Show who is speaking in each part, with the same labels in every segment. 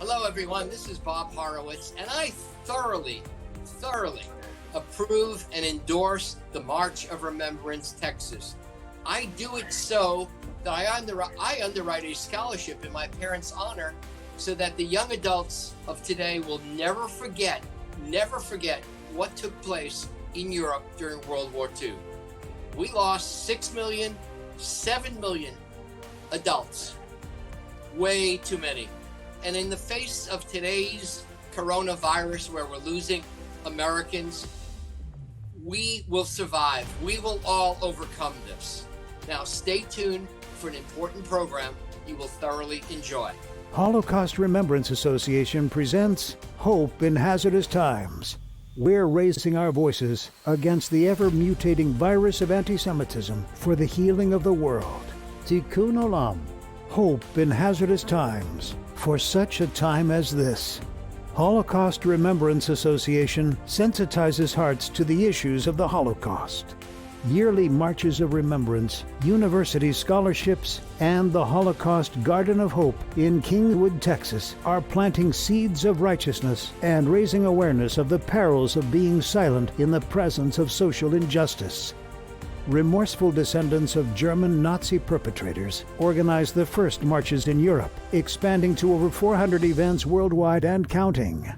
Speaker 1: Hello, everyone. This is Bob Horowitz, and I thoroughly approve and endorse the March of Remembrance, Texas. I do it so that I underwrite a scholarship in my parents' honor so that the young adults of today will never forget what took place in Europe during World War II. We lost 6 million, 7 million adults. Way too many. And in the face of today's coronavirus, where we're losing Americans, we will survive. We will all overcome this. Now, stay tuned for an important program you will thoroughly enjoy.
Speaker 2: Holocaust Remembrance Association presents Hope in Hazardous Times. We're raising our voices against the ever-mutating virus of anti-Semitism for the healing of the world. Tikkun Olam. Hope in Hazardous Times. For such a time as this. Holocaust Remembrance Association sensitizes hearts to the issues of the Holocaust. Yearly marches of remembrance, university scholarships, and the Holocaust Garden of Hope in Kingwood, Texas, are planting seeds of righteousness and raising awareness of the perils of being silent in the presence of social injustice. Remorseful descendants of German Nazi perpetrators organized the first marches in Europe, expanding to over 400 events worldwide and counting.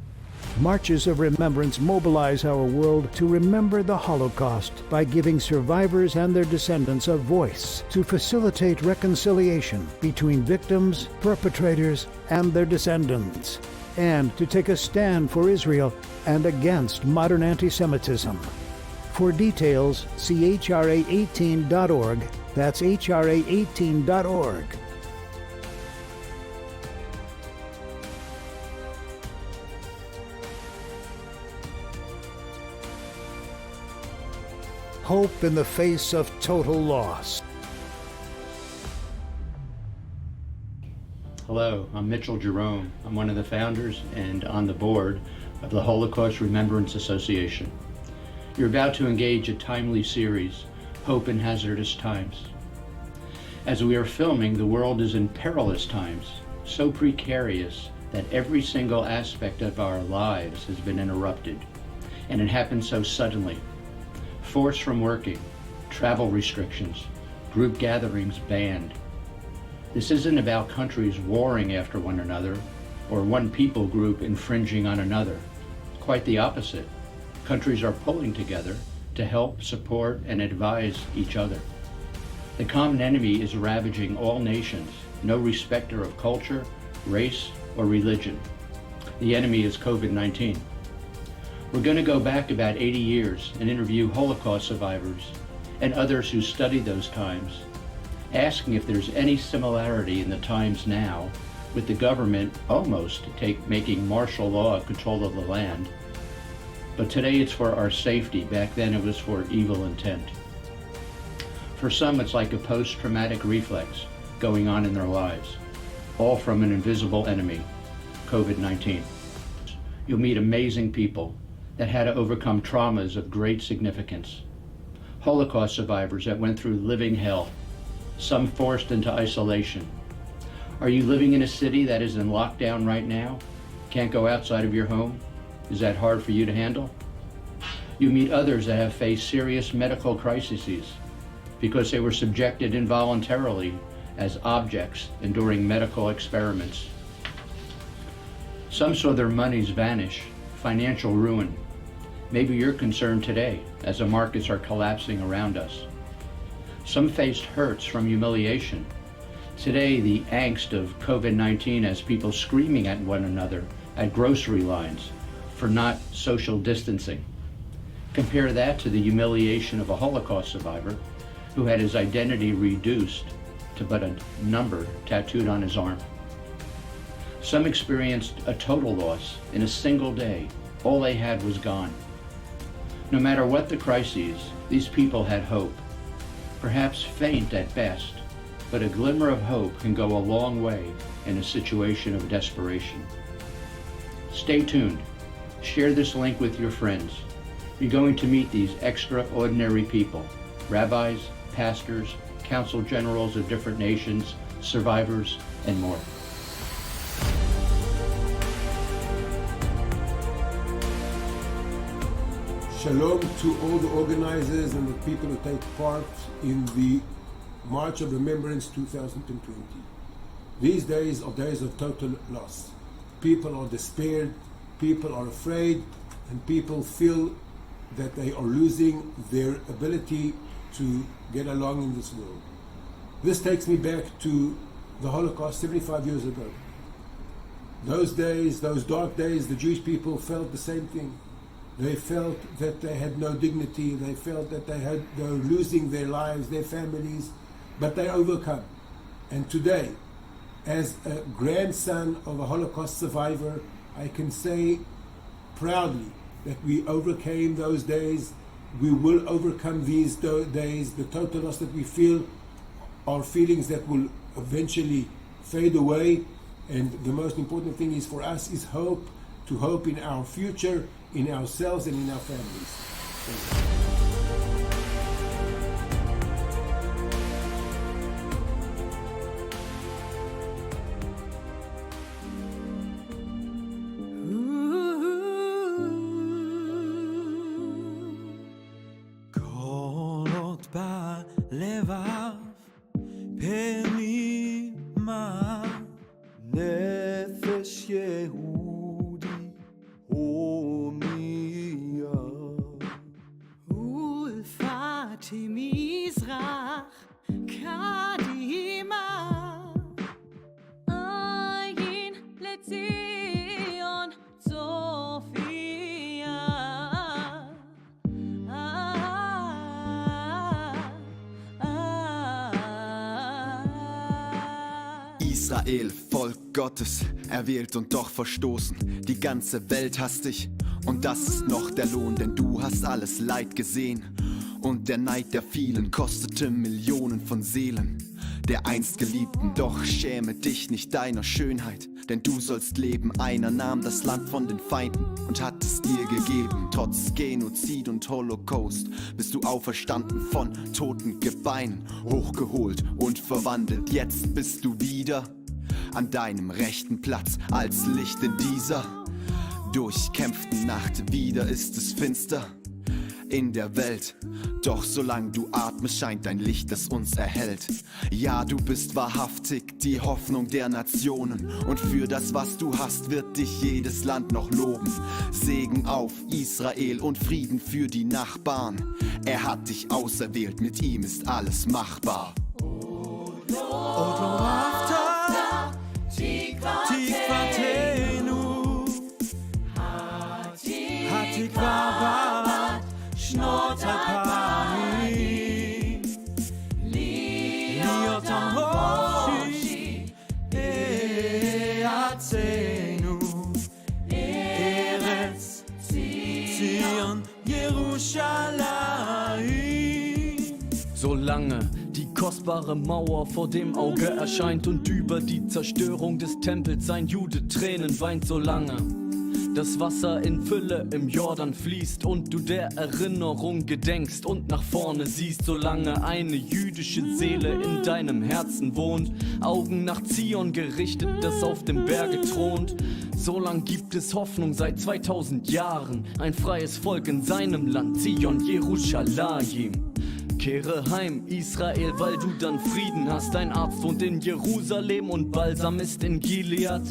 Speaker 2: Marches of remembrance mobilize our world to remember the Holocaust by giving survivors and their descendants a voice to facilitate reconciliation between victims, perpetrators, and their descendants, and to take a stand for Israel and against modern anti-Semitism. For details, see hra18.org. That's hra18.org. Hope in the face of total loss.
Speaker 3: Hello, I'm Mitch Jerome. I'm one of the founders and on the board of the Holocaust Remembrance Association. You're about to engage a timely series, Hope in Hazardous Times. As we are filming, the world is in perilous times, so precarious that every single aspect of our lives has been interrupted, and it happened so suddenly. Forced from working, travel restrictions, group gatherings banned. This isn't about countries warring after one another or one people group infringing on another. Quite the opposite. Countries are pulling together to help, support, and advise each other. The common enemy is ravaging all nations, no respecter of culture, race, or religion. The enemy is COVID-19. We're going to go back about 80 years and interview Holocaust survivors and others who studied those times, asking if there's any similarity in the times now with the government almost making martial law control of the land. But today it's for our safety. Back then it was for evil intent. For some, it's like a post-traumatic reflex going on in their lives, all from an invisible enemy, COVID-19. You'll meet amazing people that had to overcome traumas of great significance. Holocaust survivors that went through living hell, some forced into isolation. Are you living in a city that is in lockdown right now? Can't go outside of your home? Is that hard for you to handle? You meet others that have faced serious medical crises because they were subjected involuntarily as objects enduring medical experiments. Some saw their monies vanish, financial ruin. Maybe you're concerned today as the markets are collapsing around us. Some faced hurts from humiliation. Today, the angst of COVID-19 has people screaming at one another at grocery lines for not social distancing. Compare that to the humiliation of a Holocaust survivor who had his identity reduced to but a number tattooed on his arm. Some experienced a total loss in a single day. All they had was gone. No matter what the crises, these people had hope. Perhaps faint at best, but a glimmer of hope can go a long way in a situation of desperation. Stay tuned. Share this link with your friends. You're going to meet these extraordinary people, rabbis, pastors, consul generals of different nations, survivors, and more.
Speaker 4: Shalom to all the organizers and the people who take part in the March of Remembrance 2020. These days are days of total loss. People are despaired, people are afraid, and people feel that they are losing their ability to get along in this world. This takes me back to the Holocaust 75 years ago. Those days, those dark days, the Jewish people felt the same thing. They felt that they had no dignity, they felt that they were losing their lives, their families, but they overcome. And today, as a grandson of a Holocaust survivor, I can say proudly that we overcame those days. We will overcome these days. The total loss that we feel are feelings that will eventually fade away. And the most important thing is for us is hope, to hope in our future, in ourselves and in our families. Thank you.
Speaker 5: Israel, Volk Gottes, erwählt und doch verstoßen. Die ganze Welt hasst dich und das ist noch der Lohn, denn du hast alles Leid gesehen. Und der Neid der vielen kostete Millionen von Seelen. Der einst Geliebten, doch schäme dich nicht deiner Schönheit, denn du sollst leben. Einer nahm das Land von den Feinden und hat es dir gegeben. Trotz Genozid und Holocaust bist du auferstanden von toten Gebeinen, hochgeholt und verwandelt. Jetzt bist du wieder an deinem rechten Platz als Licht in dieser durchkämpften Nacht. Wieder ist es finster in der Welt, doch solange du atmest, scheint dein Licht, das uns erhält. Ja, du bist wahrhaftig die Hoffnung der Nationen und für das, was du hast, wird dich jedes Land noch loben. Segen auf Israel und Frieden für die Nachbarn. Er hat dich auserwählt, mit ihm ist alles machbar.
Speaker 6: שנות אלפיים להיות החופשי בארצנו ארץ ציון Jerusalem.
Speaker 7: Solange die kostbare Mauer vor dem Auge erscheint und über die Zerstörung des Tempels sein Jude Tränen weint, solange das Wasser in Fülle im Jordan fließt und du der Erinnerung gedenkst und nach vorne siehst, solange eine jüdische Seele in deinem Herzen wohnt, Augen nach Zion gerichtet, das auf dem Berge thront, solang gibt es Hoffnung seit 2000 Jahren, ein freies Volk in seinem Land, Zion, Jerusalem. Kehre heim, Israel, weil du dann Frieden hast. Dein Arzt wohnt in Jerusalem und Balsam ist in Gilead.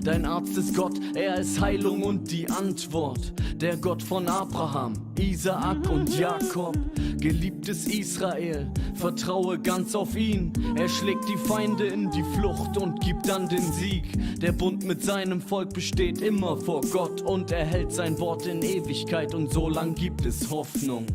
Speaker 7: Dein Arzt ist Gott, er ist Heilung und die Antwort. Der Gott von Abraham, Isaak und Jakob. Geliebtes Israel, vertraue ganz auf ihn. Er schlägt die Feinde in die Flucht und gibt dann den Sieg. Der Bund mit seinem Volk besteht immer vor Gott und er hält sein Wort in Ewigkeit und so lang gibt es Hoffnung.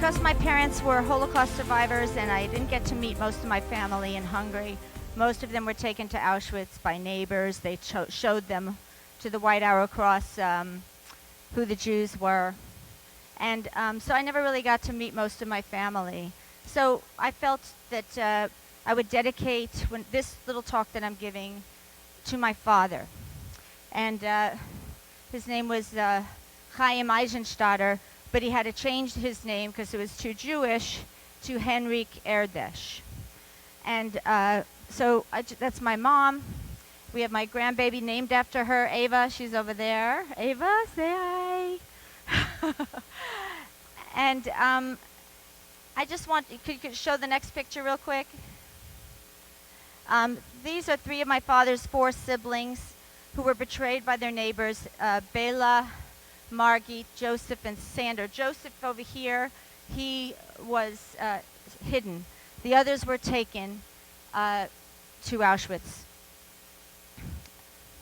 Speaker 8: Because my parents were Holocaust survivors and I didn't get to meet most of my family in Hungary, most of them were taken to Auschwitz by neighbors. They showed them to the White Arrow Cross who the Jews were. And so I never really got to meet most of my family. So I felt that I would dedicate this little talk that I'm giving to my father. And his name was Chaim Eisenstatter, but he had to change his name because it was too Jewish to Henrik Erdesh. And so that's my mom. We have my grandbaby named after her, Ava. She's over there. Ava, say hi. And I just want, could you show the next picture real quick? These are 3 of my father's 4 siblings who were betrayed by their neighbors, Bela, Margit, Joseph, and Sander. Joseph over here, he was hidden. The others were taken to Auschwitz.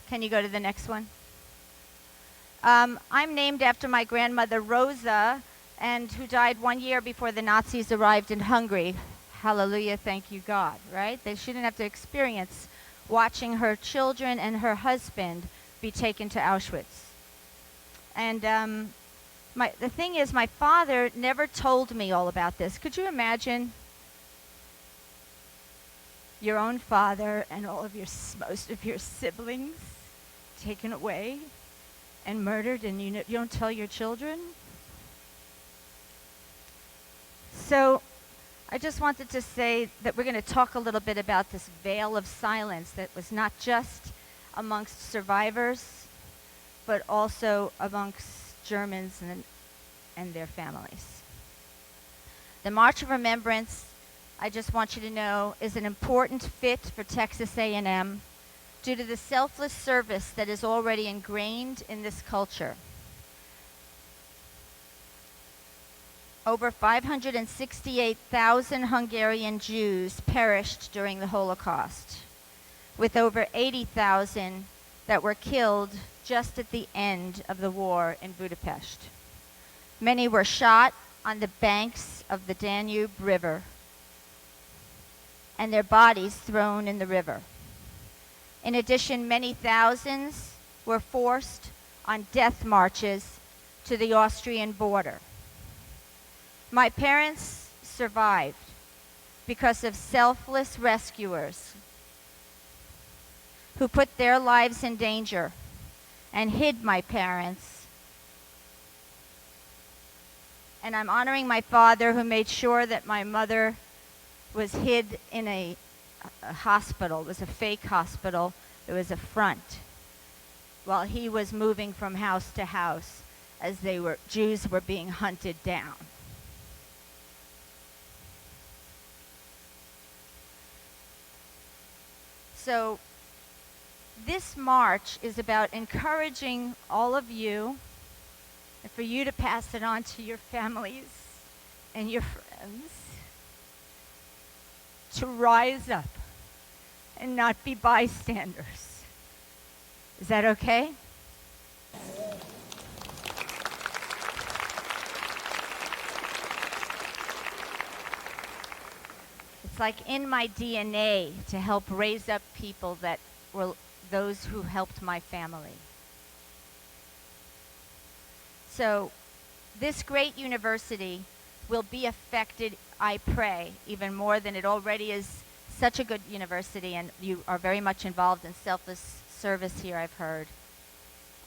Speaker 8: Can you go to the next one? I'm named after my grandmother Rosa, and who died 1 year before the Nazis arrived in Hungary. Hallelujah, thank you God, right? She didn't have to experience watching her children and her husband be taken to Auschwitz. And the thing is, my father never told me all about this. Could you imagine your own father and all of most of your siblings taken away and murdered, and you don't tell your children? So I just wanted to say that we're going to talk a little bit about this veil of silence that was not just amongst survivors, but also amongst Germans and their families. The March of Remembrance, I just want you to know, is an important fit for Texas A&M due to the selfless service that is already ingrained in this culture. Over 568,000 Hungarian Jews perished during the Holocaust, with over 80,000 that were killed just at the end of the war in Budapest. Many were shot on the banks of the Danube River and their bodies thrown in the river. In addition, many thousands were forced on death marches to the Austrian border. My parents survived because of selfless rescuers who put their lives in danger and hid my parents. And I'm honoring my father, who made sure that my mother was hid in a hospital. It was a fake hospital. It was a front, while he was moving from house to house as Jews were being hunted down. So this march is about encouraging all of you, and for you to pass it on to your families and your friends, to rise up and not be bystanders. Is that okay? It's like in my DNA to help raise up people that were those who helped my family. So this great university will be affected, I pray, even more than it already is. Such a good university, and you are very much involved in selfless service here, I've heard.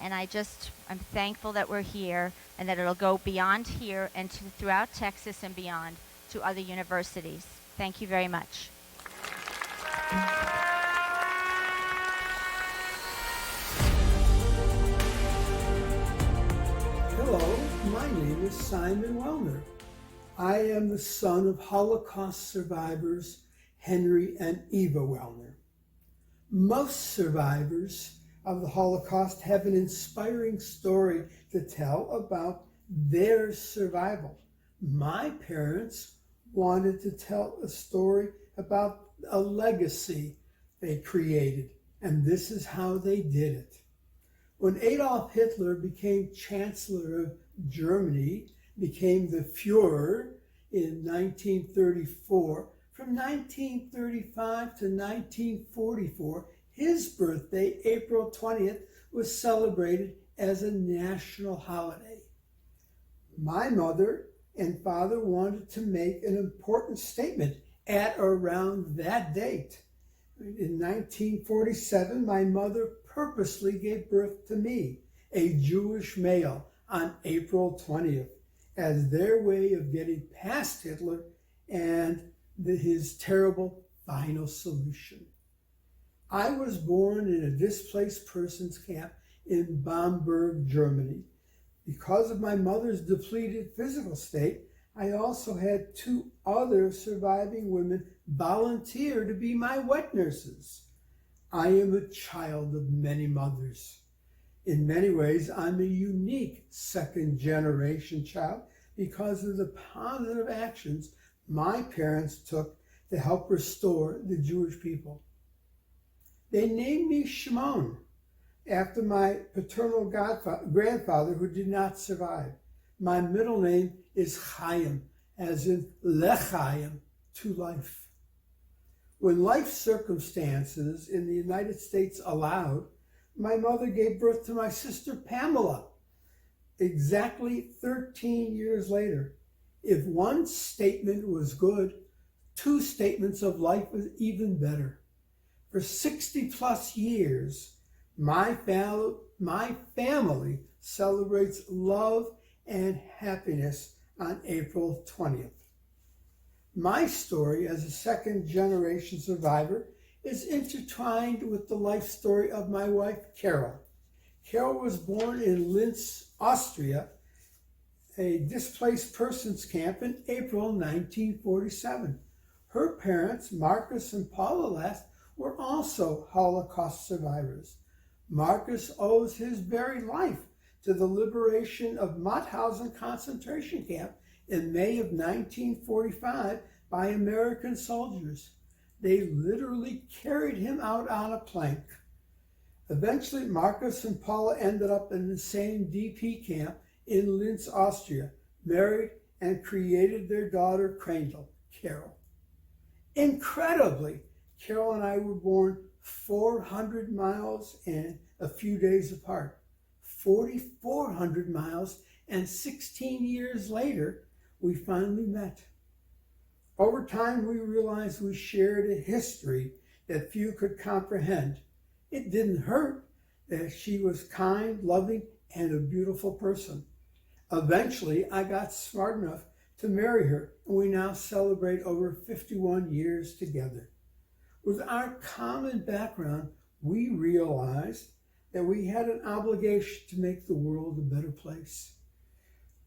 Speaker 8: And I'm thankful that we're here and that it'll go beyond here and throughout Texas and beyond to other universities. Thank you very much.
Speaker 9: Hello, my name is Simon Wellner. I am the son of Holocaust survivors Henry and Eva Wellner. Most survivors of the Holocaust have an inspiring story to tell about their survival. My parents wanted to tell a story about a legacy they created, and this is how they did it. When Adolf Hitler became Chancellor of Germany, became the Führer, in 1934. From 1935 to 1944, his birthday, April 20th, was celebrated as a national holiday. My mother and father wanted to make an important statement at around that date. In 1947, my mother purposely gave birth to me, a Jewish male, on April 20th, as their way of getting past Hitler and his terrible final solution. I was born in a displaced persons camp in Bamberg, Germany. Because of my mother's depleted physical state, I also had two other surviving women volunteer to be my wet nurses. I am a child of many mothers. In many ways, I'm a unique second-generation child because of the positive actions my parents took to help restore the Jewish people. They named me Shimon, after my paternal grandfather who did not survive. My middle name is Chaim, as in L'chaim, to life. When life circumstances in the United States allowed, my mother gave birth to my sister Pamela, exactly 13 years later. If one statement was good, two statements of life was even better. For 60 plus years, my family celebrates love and happiness on April 20th. My story as a second-generation survivor is intertwined with the life story of my wife, Carol. Carol was born in Linz, Austria, a displaced persons camp in April 1947. Her parents, Marcus and Paula Last, were also Holocaust survivors. Marcus owes his very life to the liberation of Mauthausen concentration camp in May of 1945 by American soldiers. They literally carried him out on a plank. Eventually, Marcus and Paula ended up in the same DP camp in Linz, Austria, married and created their daughter, Carol. Incredibly, Carol and I were born 400 miles and a few days apart. 4,400 miles and 16 years later, we finally met. Over time, we realized we shared a history that few could comprehend. It didn't hurt that she was kind, loving, and a beautiful person. Eventually, I got smart enough to marry her, and we now celebrate over 51 years together. With our common background, we realized that we had an obligation to make the world a better place.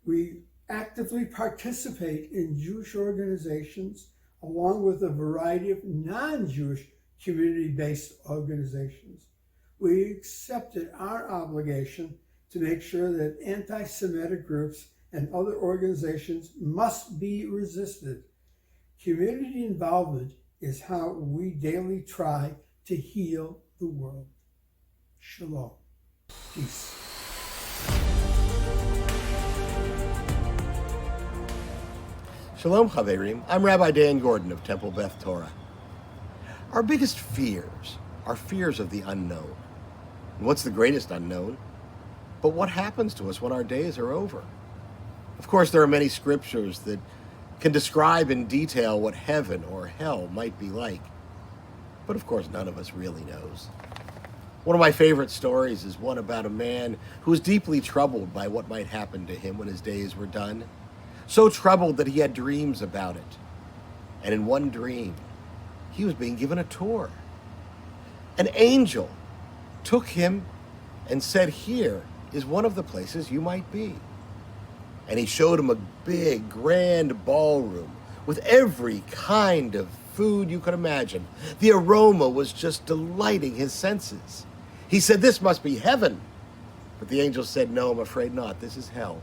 Speaker 9: We actively participate in Jewish organizations, along with a variety of non-Jewish community-based organizations. We accepted our obligation to make sure that anti-Semitic groups and other organizations must be resisted. Community involvement is how we daily try to heal the world. Shalom. Peace.
Speaker 10: Shalom, Chaverim. I'm Rabbi Dan Gordon of Temple Beth Torah. Our biggest fears are fears of the unknown. And what's the greatest unknown? But what happens to us when our days are over? Of course, there are many scriptures that can describe in detail what heaven or hell might be like. But of course, none of us really knows. One of my favorite stories is one about a man who was deeply troubled by what might happen to him when his days were done. So troubled that he had dreams about it. And in one dream, he was being given a tour. An angel took him and said, "Here is one of the places you might be." And he showed him a big, grand ballroom with every kind of food you could imagine. The aroma was just delighting his senses. He said, "This must be heaven." But the angel said, "No, I'm afraid not. This is hell."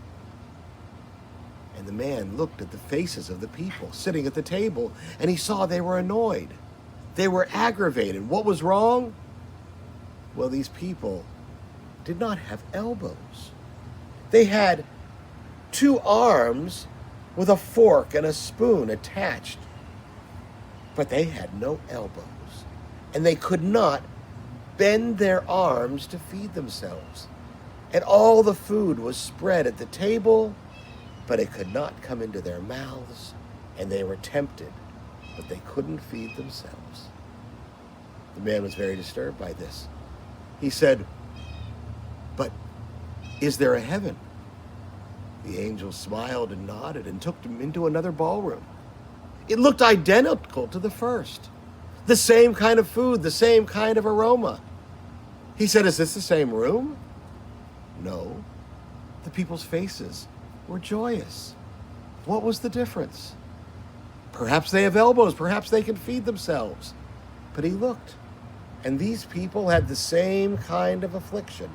Speaker 10: And the man looked at the faces of the people sitting at the table, and he saw they were annoyed. They were aggravated. What was wrong? Well, these people did not have elbows. They had 2 arms with a fork and a spoon attached. But they had no elbows, and they could not bend their arms to feed themselves. And all the food was spread at the table, but it could not come into their mouths, and they were tempted, but they couldn't feed themselves. The man was very disturbed by this. He said, "But is there a heaven?" The angel smiled and nodded and took him into another ballroom. It looked identical to the first. The same kind of food, the same kind of aroma. He said, "Is this the same room?" No. The people's faces were joyous. What was the difference? Perhaps they have elbows, perhaps they can feed themselves. But he looked, and these people had the same kind of affliction.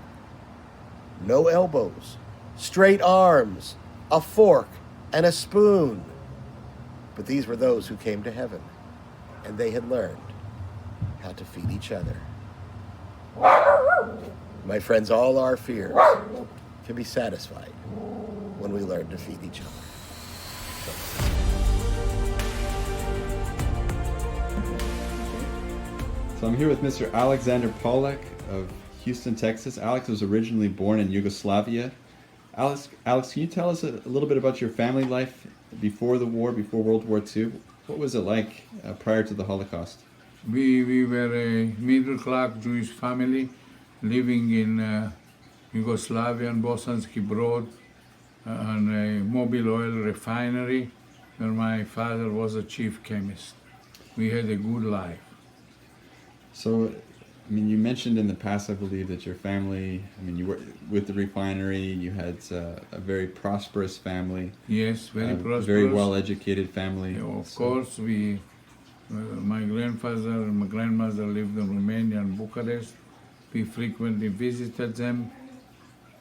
Speaker 10: No elbows, straight arms, a fork, and a spoon. But these were those who came to heaven, and they had learned how to feed each other. My friends, all our fears can be satisfied when we learn to feed each other.
Speaker 11: So I'm here with Mr. Alexander Pollack of Houston, Texas. Alex was originally born in Yugoslavia. Alex, can you tell us a little bit about your family life before the war, before World War II? What was it like prior to the Holocaust?
Speaker 12: We were a middle-class Jewish family living in Yugoslavia and Bosanski Brod on a mobile oil refinery where my father was a chief chemist. We had a good life.
Speaker 11: So, I mean, you mentioned in the past, I believe, that your family, I mean, you were with the refinery, you had a very prosperous family.
Speaker 12: Yes, very prosperous.
Speaker 11: Very well-educated family.
Speaker 12: Yeah, of course, my grandfather and my grandmother lived in Romania and Bucharest. We frequently visited them,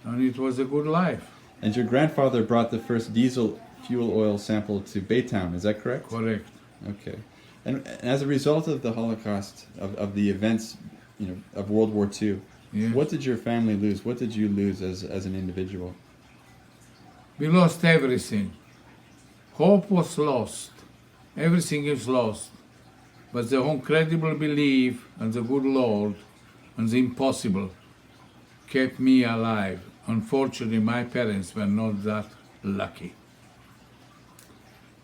Speaker 12: and it was a good life.
Speaker 11: And your grandfather brought the first diesel fuel oil sample to Baytown, is that correct?
Speaker 12: Correct.
Speaker 11: Okay. And as a result of the Holocaust, of the events, of World War II,
Speaker 12: yes.
Speaker 11: What did your family lose? What did you lose as an individual?
Speaker 12: We lost everything. Hope was lost. Everything is lost. But the incredible belief and the good Lord and the impossible kept me alive. Unfortunately, my parents were not that lucky.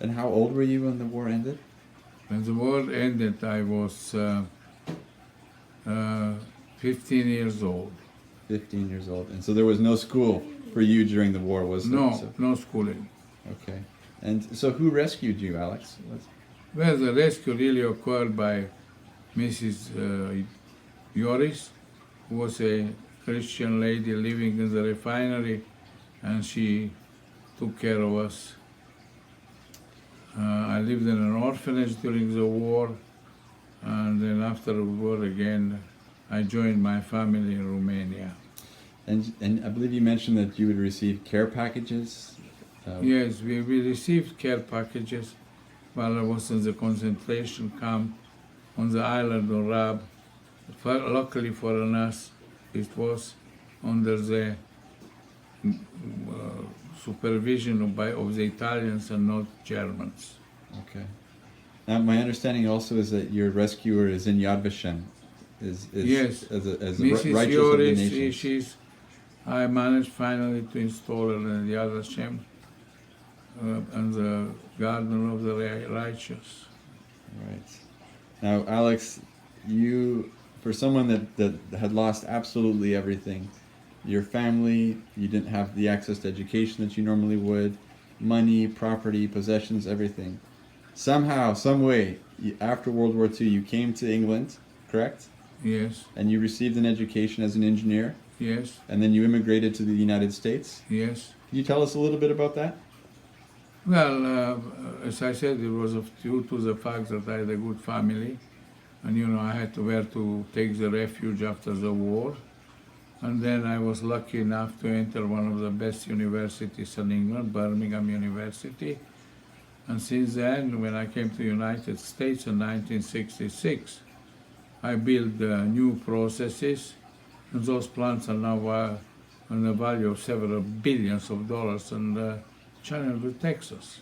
Speaker 11: And how old were you when the war ended?
Speaker 12: When the war ended, I was 15 years old.
Speaker 11: 15 years old. And so there was no school for you during the war, was there?
Speaker 12: No, no schooling.
Speaker 11: Okay. And so who rescued you, Alex?
Speaker 12: Well, the rescue really occurred by Mrs. Yoris, who was a Christian lady living in the refinery, and she took care of us. I lived in an orphanage during the war, and then after the war again, I joined my family in Romania.
Speaker 11: And I believe you mentioned that you would receive care packages?
Speaker 12: Yes, we received care packages while I was in the concentration camp on the island of Rab. Luckily for us, it was under the supervision of the Italians and not Germans.
Speaker 11: Okay. Now, my understanding also is that your rescuer is in Yad Vashem.
Speaker 12: Yes.
Speaker 11: As a
Speaker 12: Mrs.
Speaker 11: righteous
Speaker 12: Yoris,
Speaker 11: of the nation.
Speaker 12: I managed finally to install her in Yad Vashem and the Garden of the Righteous.
Speaker 11: Right. Now, Alex, you, for someone that had lost absolutely everything, your family, you didn't have the access to education that you normally would, money, property, possessions, everything. Somehow, some way, after World War II, you came to England, correct?
Speaker 12: Yes.
Speaker 11: And you received an education as an engineer?
Speaker 12: Yes.
Speaker 11: And then you immigrated to the United States?
Speaker 12: Yes.
Speaker 11: Can you tell us a little bit about that?
Speaker 12: Well, as I said, it was due to the fact that I had a good family, and I had where to take the refuge after the war. And then I was lucky enough to enter one of the best universities in England, Birmingham University. And since then, when I came to the United States in 1966, I built new processes, and those plants are now on a value of several billions of dollars in Chattanooga, Texas.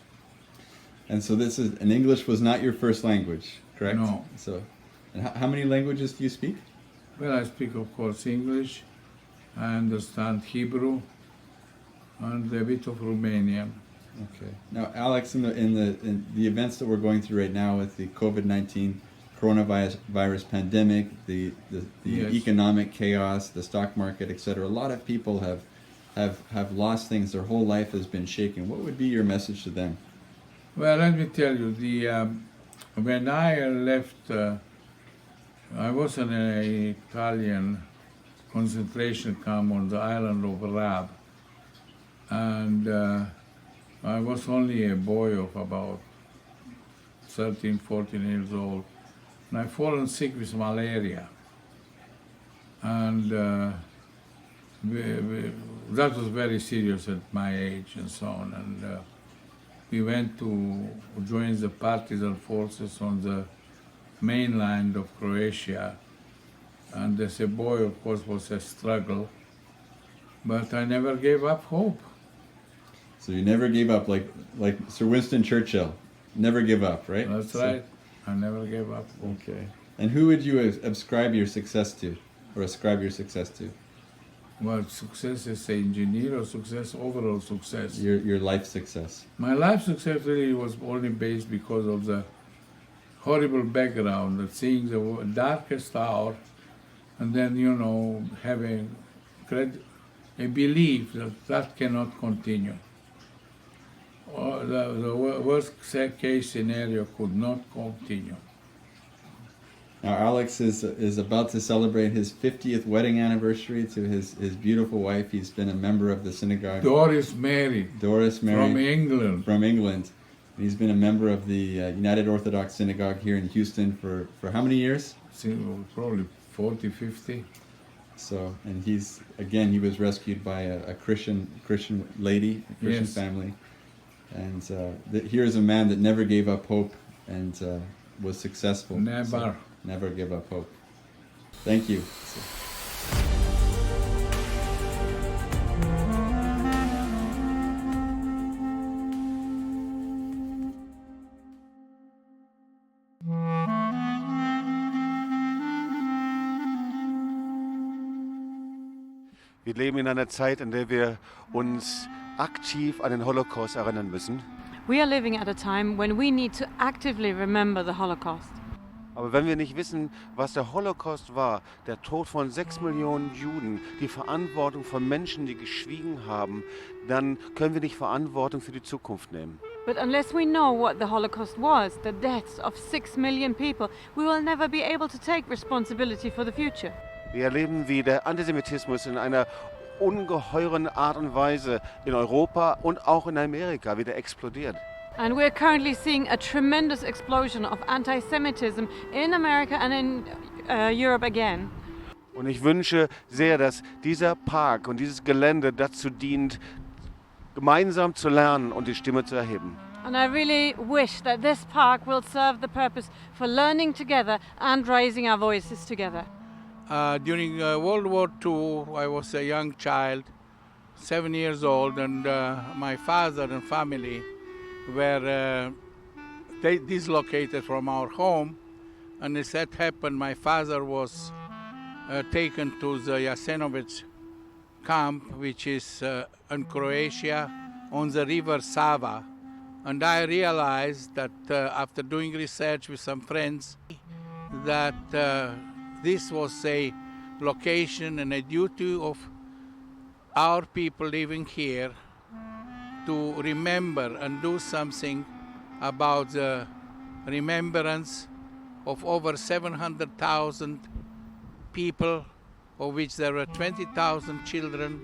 Speaker 11: And so and English was not your first language, correct?
Speaker 12: No.
Speaker 11: So, and how many languages do you speak?
Speaker 12: Well, I speak, of course, English. I understand Hebrew and a bit of Romanian.
Speaker 11: Okay. Now, Alex, in the events that we're going through right now with the COVID-19 coronavirus pandemic, the
Speaker 12: Yes.
Speaker 11: economic chaos, the stock market, etc., a lot of people have lost things. Their whole life has been shaken. What would be your message to them?
Speaker 12: Well, let me tell you, when I left, I was in an Italian concentration camp on the island of Rab, and I was only a boy of about 13, 14 years old, and I fallen sick with malaria, and that was very serious at my age and so on, and we went to join the partisan forces on the mainland of Croatia, and as a boy, of course, was a struggle, but I never gave up hope.
Speaker 11: So you never gave up, like Sir Winston Churchill, never give up, right?
Speaker 12: That's right. I never gave up.
Speaker 11: Okay. And who would you ascribe your success to?
Speaker 12: Well, success as an engineer or success, overall success?
Speaker 11: Your life success.
Speaker 12: My life success really was only based because of the horrible background, that seeing the darkest hour, and then, having a belief that cannot continue. The worst case scenario could not continue.
Speaker 11: Now, Alex is about to celebrate his 50th wedding anniversary to his beautiful wife. He's been a member of the synagogue.
Speaker 12: Doris married. From England.
Speaker 11: From England. He's been a member of the United Orthodox Synagogue here in Houston for how many years?
Speaker 12: Probably 40, 50.
Speaker 11: So, and he was rescued by a Christian lady, a Christian
Speaker 12: Yes.
Speaker 11: family. And here's a man that never gave up hope and was successful.
Speaker 12: Never.
Speaker 11: So, never give up hope. Thank you.
Speaker 13: Wir leben in einer Zeit, in der wir uns aktiv an den Holocaust erinnern müssen.
Speaker 14: We are living at a time when we need to actively remember the Holocaust.
Speaker 13: Aber wenn wir nicht wissen, was der Holocaust war, der Tod von 6 Millionen Juden, die Verantwortung von Menschen, die geschwiegen haben, dann können wir nicht Verantwortung für die Zukunft nehmen.
Speaker 14: But unless we know what the Holocaust was, the deaths of 6 million people, we will never be able to take responsibility for the future.
Speaker 13: Wir erleben, wie der Antisemitismus in einer ungeheuren Art und Weise in Europa und auch in Amerika wieder explodiert.
Speaker 14: And we're currently seeing a tremendous explosion of anti-Semitism in America and in Europe again.
Speaker 13: Und ich wünsche sehr, dass dieser Park und dieses Gelände dazu dient, gemeinsam zu lernen und die Stimme zu erheben.
Speaker 14: And I really wish that this park will serve the purpose for learning together and raising our voices together.
Speaker 12: During World War II, I was a young child, 7 years old, and my father and family were dislocated from our home. And as that happened, my father was taken to the Jasenovac camp, which is in Croatia, on the river Sava. And I realized that after doing research with some friends, that this was a location and a duty of our people living here to remember and do something about the remembrance of over 700,000 people, of which there were 20,000 children.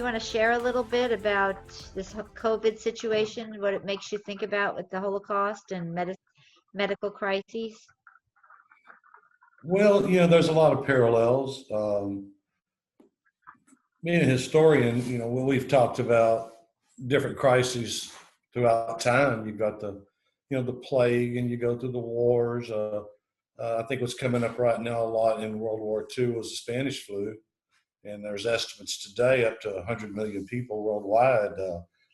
Speaker 15: want to share a little bit about this COVID situation, what it makes you think about with the Holocaust and medical crises?
Speaker 16: Well, there's a lot of parallels. Being a historian, we've talked about different crises throughout time. You've got the plague, and you go through the wars. I think what's coming up right now a lot in World War II was the Spanish flu, and there's estimates today up to 100 million people worldwide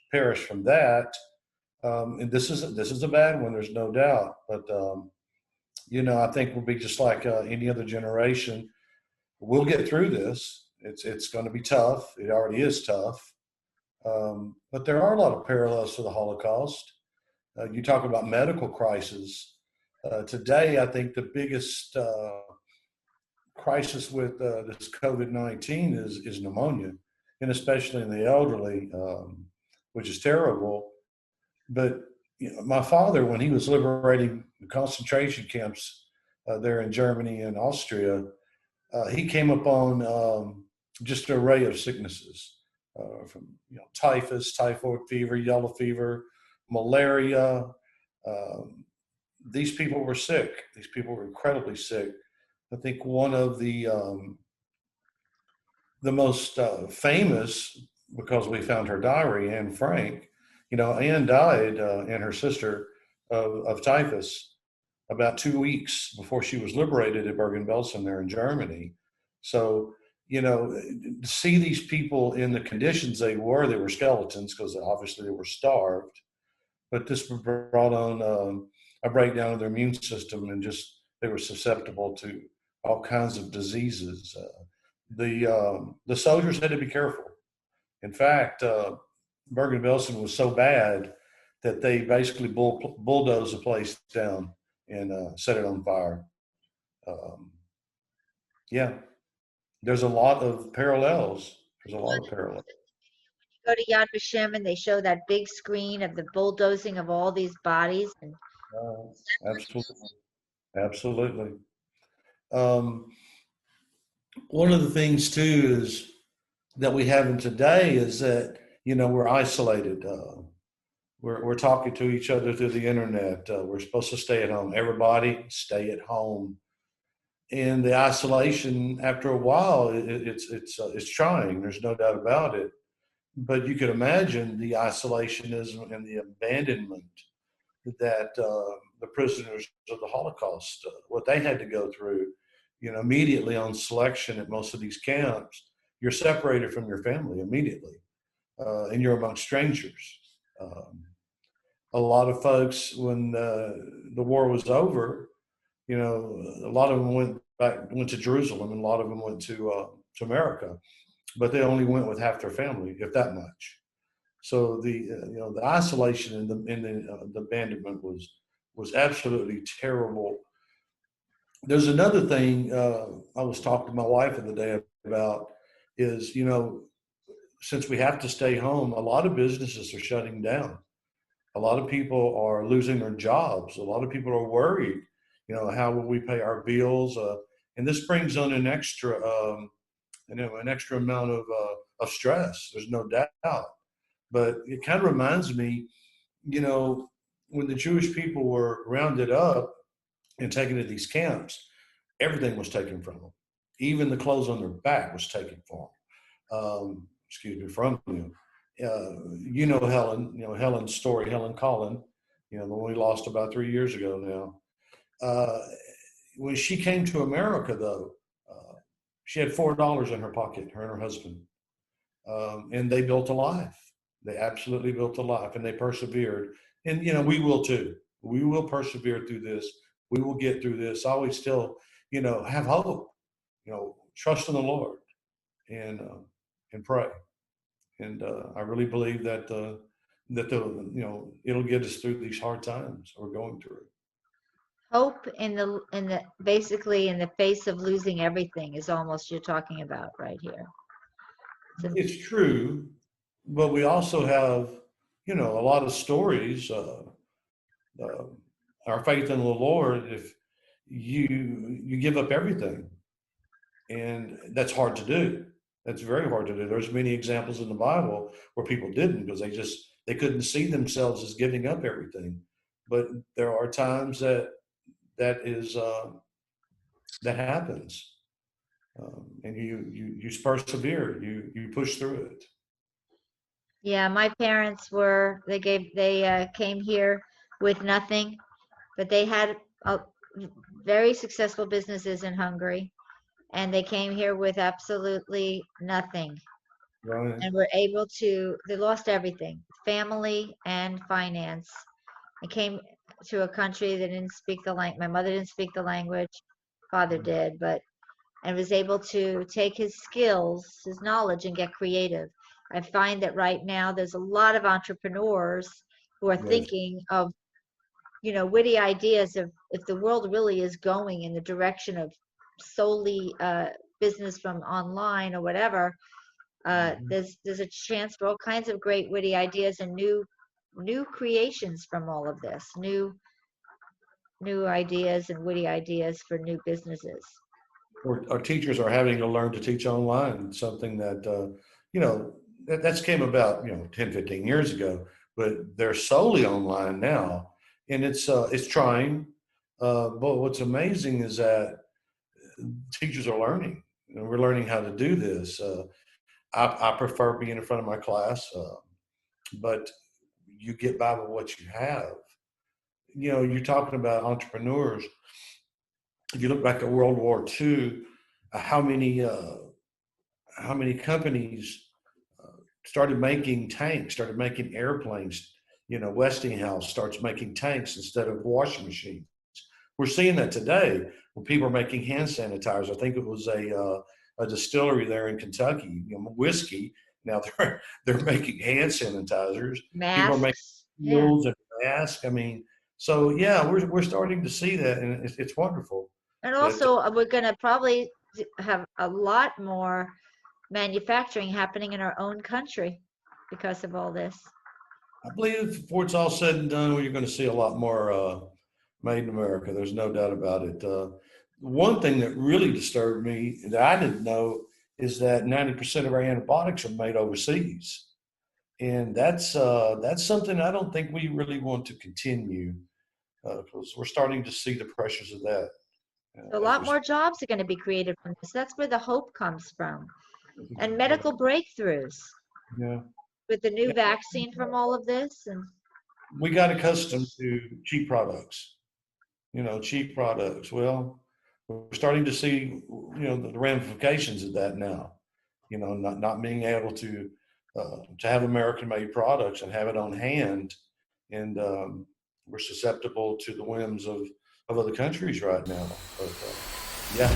Speaker 16: perished from that. And this is a bad one. There's no doubt. But I think we'll be just like any other generation. We'll get through this. It's going to be tough. It already is tough. But there are a lot of parallels to the Holocaust. You talk about medical crisis. Today, I think the biggest crisis with this COVID-19 is pneumonia, and especially in the elderly, which is terrible. But my father, when he was liberating the concentration camps there in Germany and Austria, he came upon just an array of sicknesses, from typhus, typhoid fever, yellow fever, malaria. These people were sick. These people were incredibly sick. I think one of the most famous, because we found her diary, Anne Frank. Anne died, and her sister, of typhus about 2 weeks before she was liberated at Bergen-Belsen there in Germany. So, to see these people in the conditions they were skeletons because obviously they were starved, but this brought on a breakdown of their immune system, and just they were susceptible to all kinds of diseases. The soldiers had to be careful. In fact, Bergen-Belsen was so bad that they basically bulldozed the place down and set it on fire. There's a lot of parallels. Go
Speaker 15: to Yad Vashem and they show that big screen of the bulldozing of all these bodies.
Speaker 16: Absolutely. One of the things too is that we have today is that we're isolated. We're talking to each other through the internet. We're supposed to stay at home. Everybody stay at home. And the isolation, after a while, it's trying. There's no doubt about it. But you could imagine the isolationism and the abandonment that the prisoners of the Holocaust, what they had to go through. Immediately on selection at most of these camps, you're separated from your family immediately, and you're among strangers. A lot of folks, when the war was over, a lot of them went to Jerusalem, and a lot of them went to America, but they only went with half their family, if that much. So the isolation and the abandonment was absolutely terrible. There's another thing I was talking to my wife the other day about is, since we have to stay home, a lot of businesses are shutting down. A lot of people are losing their jobs. A lot of people are worried, how will we pay our bills? And this brings on an extra amount of stress. There's no doubt. But it kind of reminds me, when the Jewish people were rounded up and taken to these camps, everything was taken from them. Even the clothes on their back was taken from them. Helen's story, Helen Collin, the one we lost about 3 years ago now. When she came to America, though, she had $4 in her pocket, her and her husband. And they built a life. They absolutely built a life, and they persevered. And, we will too. We will persevere through this. We will get through this. Always still, have hope, trust in the Lord and pray. And I really believe that it'll get us through these hard times we're going through.
Speaker 15: Hope basically in the face of losing everything is almost you're talking about right here.
Speaker 16: It's true, but we also have, a lot of stories. Our faith in the Lord, if you give up everything, and that's hard to do. That's very hard to do. There's many examples in the Bible where people didn't because they couldn't see themselves as giving up everything. But there are times that happens, and you persevere. You push through it.
Speaker 15: Yeah, my parents they came here with nothing, but they had very successful businesses in Hungary, and they came here with absolutely nothing.
Speaker 16: Right.
Speaker 15: And they lost everything, family and finance. They came to a country that didn't speak the language. My mother didn't speak the language, father did, and was able to take his skills, his knowledge, and get creative. I find that right now there's a lot of entrepreneurs who are thinking of, witty ideas of if the world really is going in the direction of solely business from online or whatever. There's a chance for all kinds of great witty ideas and new creations from all of this, new ideas and witty ideas for new businesses.
Speaker 16: Our teachers are having to learn to teach online, something that that's came about 10, 15 years ago, but they're solely online now, and it's trying. But what's amazing is that teachers are learning, and we're learning how to do this. I prefer being in front of my class, but you get by with what you have. You're talking about entrepreneurs. If you look back at World War II, how many companies started making tanks, started making airplanes? Westinghouse starts making tanks instead of washing machines. We're seeing that today when people are making hand sanitizers. I think it was a distillery there in Kentucky, whiskey. Now they're making hand sanitizers.
Speaker 15: Masks.
Speaker 16: People are making shields and masks. I mean, so yeah, we're starting to see that, and it's wonderful.
Speaker 15: And also, we're going to probably have a lot more manufacturing happening in our own country because of all this.
Speaker 16: I believe before it's all said and done, you're going to see a lot more made in America. There's no doubt about it. One thing that really disturbed me that I didn't know is that 90% of our antibiotics are made overseas. And that's something I don't think we really want to continue because we're starting to see the pressures of that.
Speaker 15: A lot more jobs are going to be created from this. That's where the hope comes from. And medical breakthroughs.
Speaker 16: Yeah.
Speaker 15: With the new vaccine from all of this. And
Speaker 16: we got accustomed to cheap products. Cheap products. Well, we're starting to see, the ramifications of that now. Not being able to have American-made products and have it on hand, and we're susceptible to the whims of other countries right now. But yeah.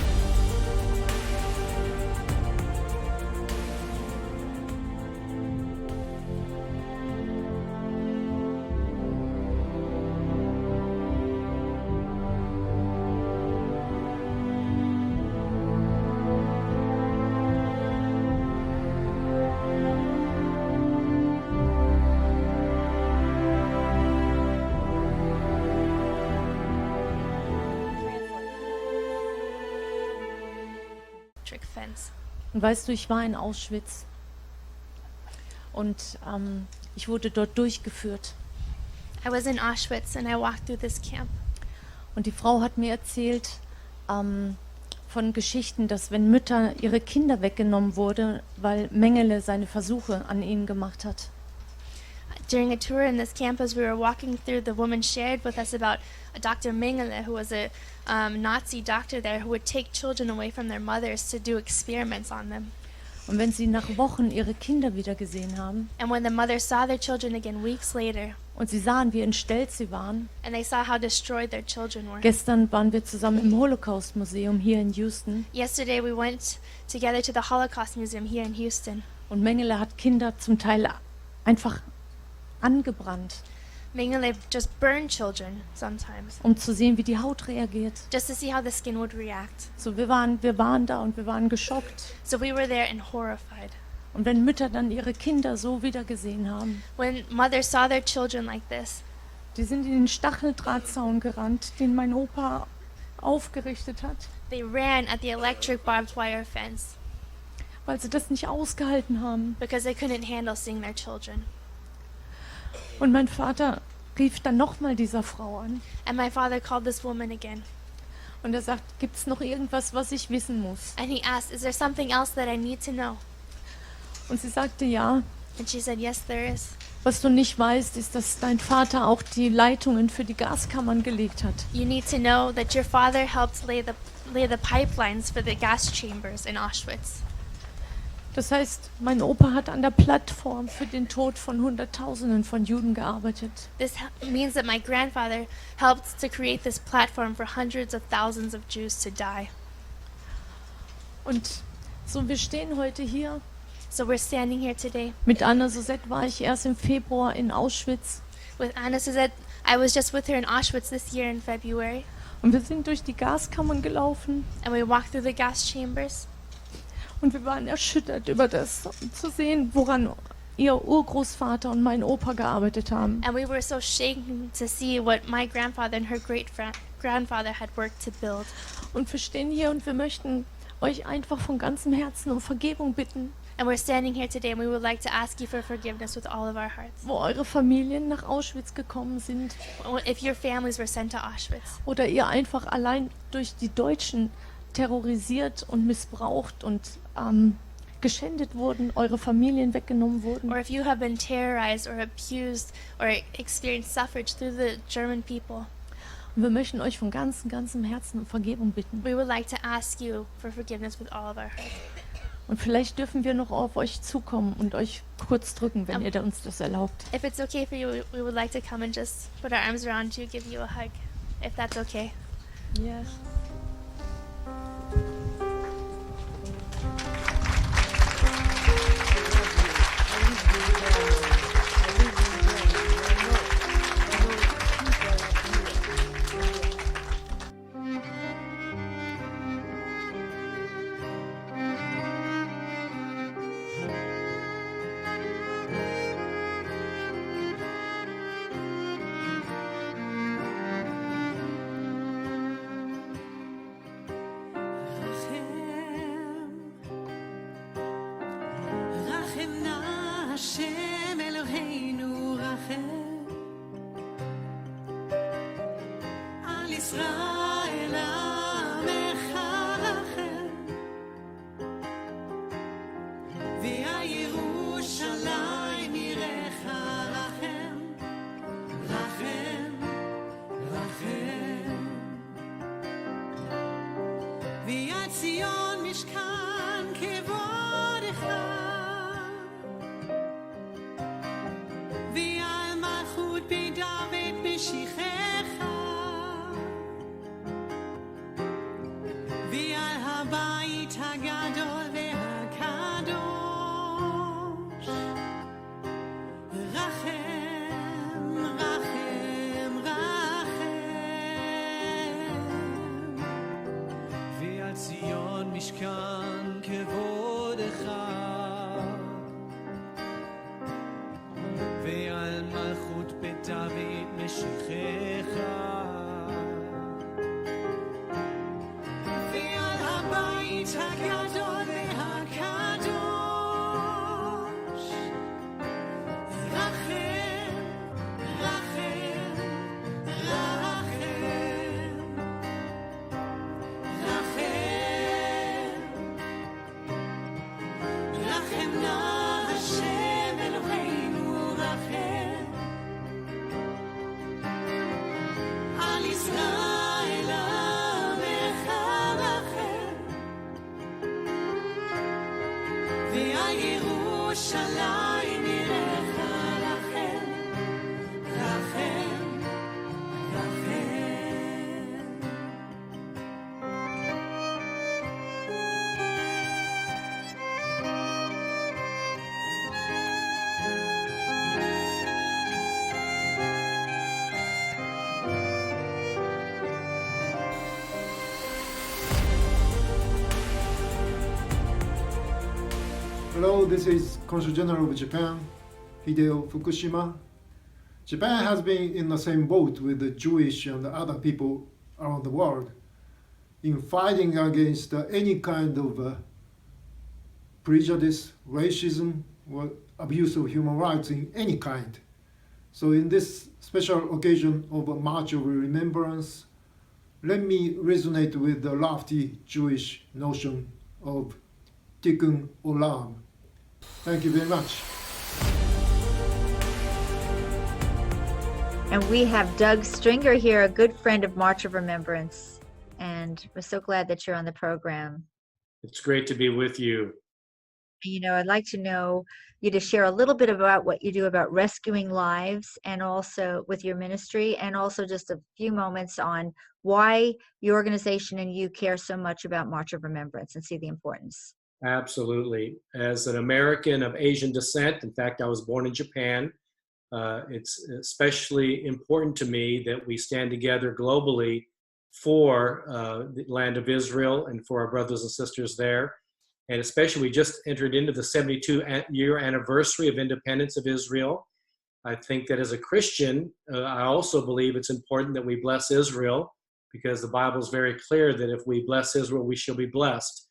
Speaker 17: Und weißt du, ich war in Auschwitz und ich wurde dort durchgeführt.
Speaker 18: I was in Auschwitz and I walked through this camp.
Speaker 17: Und die Frau hat mir erzählt von Geschichten, dass wenn Mütter ihre Kinder weggenommen wurden, weil Mengele seine Versuche an ihnen gemacht hat.
Speaker 18: During a tour in this camp, as we were walking through, the woman shared with us about a Dr. Mengele, who was a Nazi doctor there, who would take children away from their mothers to do experiments on them.
Speaker 17: Und wenn sie nach Wochen ihre Kinder wieder gesehen haben,
Speaker 18: And when the mothers saw their children again weeks later,
Speaker 17: und sie sahen, wie entstellt sie waren.
Speaker 18: and they saw how destroyed their children were.
Speaker 17: Gestern waren wir zusammen im Holocaust-Museum hier in Houston.
Speaker 18: Yesterday we went together to the Holocaust Museum here in Houston.
Speaker 17: Und Mengele hat Kinder zum Teil einfach angebrannt.
Speaker 18: Mengele just burned children sometimes.
Speaker 17: Um zu sehen, wie die Haut reagiert.
Speaker 18: Just to see how the skin would react.
Speaker 17: So wir waren da und wir waren geschockt.
Speaker 18: So we were there and horrified.
Speaker 17: Und wenn Mütter dann ihre Kinder so wieder gesehen haben,
Speaker 18: when mothers saw their children like this,
Speaker 17: die sind in den Stacheldrahtzaun gerannt, den mein Opa aufgerichtet hat.
Speaker 18: They ran at the electric barbed wire fence.
Speaker 17: weil sie das nicht ausgehalten haben.
Speaker 18: because they couldn't handle seeing their children.
Speaker 17: Und mein Vater rief dann nochmal dieser Frau an.
Speaker 18: And my father called this woman again.
Speaker 17: Und er sagt, gibt es noch irgendwas, was ich wissen muss?
Speaker 18: And he asked, is there something else that I need to know?
Speaker 17: Und sie sagte, ja.
Speaker 18: And she said, yes, there is.
Speaker 17: Was du nicht weißt, ist, dass dein Vater auch die Leitungen für die Gaskammern gelegt hat.
Speaker 18: You need to know that your father helped lay the pipelines for the gas chambers in Auschwitz.
Speaker 17: Das heißt, mein Opa hat an der Plattform für den Tod von Hunderttausenden von Juden gearbeitet.
Speaker 18: This means that my grandfather helped to create this platform for hundreds of thousands of Jews to die.
Speaker 17: Und so, wir stehen heute hier.
Speaker 18: So we're standing here today.
Speaker 17: Mit Anna-Suzette war ich erst im Februar in Auschwitz.
Speaker 18: With Anna-Suzette, I was just with her in Auschwitz this year in February.
Speaker 17: Und wir sind durch die Gaskammern gelaufen.
Speaker 18: And we walked through the gas chambers.
Speaker 17: Und wir waren erschüttert über das zu sehen, woran ihr Urgroßvater und mein Opa gearbeitet haben.
Speaker 18: And we were so shaken to see what my grandfather and her great-grandfather had worked to build.
Speaker 17: Und wir stehen hier und wir möchten euch einfach von ganzem Herzen um Vergebung bitten.
Speaker 18: And we're standing here today and we would like to ask you for forgiveness with all of our hearts.
Speaker 17: Wo eure Familien nach Auschwitz gekommen sind.
Speaker 18: If your families were sent to Auschwitz.
Speaker 17: Oder ihr einfach allein durch die Deutschen terrorisiert und missbraucht und geschändet wurden, eure Familien weggenommen wurden.
Speaker 18: Or if you have been terrorized or abused or experienced suffrage through the German people.
Speaker 17: Und wir möchten euch von ganzem Herzen um Vergebung bitten.
Speaker 18: We would like to ask you for forgiveness with all of our hearts.
Speaker 17: Und vielleicht dürfen wir noch auf euch zukommen und euch kurz drücken, wenn ihr uns das erlaubt.
Speaker 18: If it's okay for you, we would like to come and just put our arms around you, give you a hug, if that's okay.
Speaker 17: Yes.
Speaker 19: Hello, this is Consul General of Japan, Hideo Fukushima. Japan has been in the same boat with the Jewish and other people around the world in fighting against any kind of prejudice, racism, or abuse of human rights in any kind. So in this special occasion of a March of Remembrance, let me resonate with the lofty Jewish notion of Tikkun Olam. Thank you very much.
Speaker 15: And we have Doug Stringer here, a good friend of March of Remembrance. And we're so glad that you're on the program.
Speaker 20: It's great to be with you.
Speaker 15: You know, I'd like to know you to share a little bit about what you do about rescuing lives and also with your ministry, and also just a few moments on why your organization and you care so much about March of Remembrance and see the importance.
Speaker 20: Absolutely. As an American of Asian descent, in fact, I was born in Japan. It's especially important to me that we stand together globally for the land of Israel and for our brothers and sisters there. And especially, we just entered into the 72-year anniversary of independence of Israel. I think that as a Christian, I also believe it's important that we bless Israel, because the Bible is very clear that if we bless Israel, we shall be blessed.